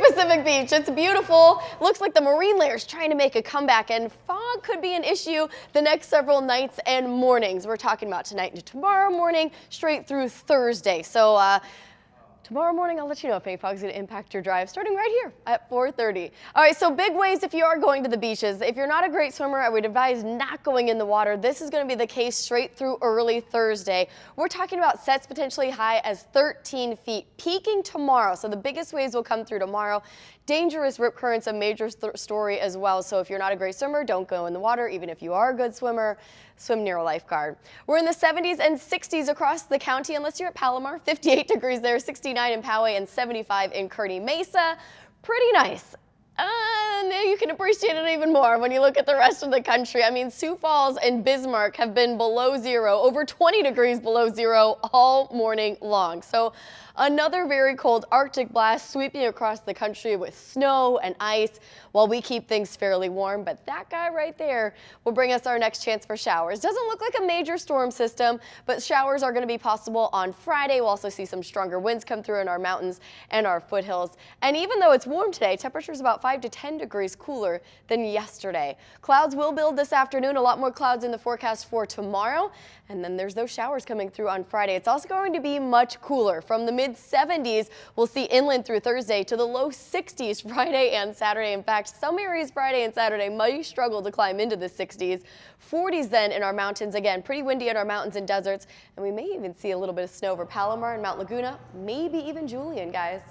Pacific Beach. It's beautiful. Looks like the marine layer is trying to make a comeback, and fog could be an issue the next several nights and mornings. We're talking about tonight to tomorrow morning, straight through Thursday. So tomorrow morning, I'll let you know if any fog is going to impact your drive, starting right here at 4:30. All right, so big waves if you are going to the beaches. If you're not a great swimmer, I would advise not going in the water. This is going to be the case straight through early Thursday. We're talking about sets potentially high as 13 feet, peaking tomorrow. So the biggest waves will come through tomorrow. Dangerous rip currents, a major story as well. So if you're not a great swimmer, don't go in the water. Even if you are a good swimmer, swim near a lifeguard. We're in the 70s and 60s across the county, unless you're at Palomar. 58 degrees there, 69 in Poway, and 75 in Kearney Mesa. Pretty nice. You can appreciate it even more when you look at the rest of the country. I mean, Sioux Falls and Bismarck have been below zero, over 20 degrees below zero all morning long. So another very cold Arctic blast sweeping across the country with snow and ice while we keep things fairly warm. But that guy right there will bring us our next chance for showers. Doesn't look like a major storm system, but showers are going to be possible on Friday. We'll also see some stronger winds come through in our mountains and our foothills. And even though it's warm today, temperatures about 5 to 10 degrees cooler than yesterday. Clouds will build this afternoon. A lot more clouds in the forecast for tomorrow. And then there's those showers coming through on Friday. It's also going to be much cooler. From the mid-70s, we'll see inland through Thursday to the low 60s Friday and Saturday. In fact, some areas Friday and Saturday might struggle to climb into the 60s. 40s then in our mountains. Again, pretty windy in our mountains and deserts. And we may even see a little bit of snow over Palomar and Mount Laguna, maybe even Julian, guys.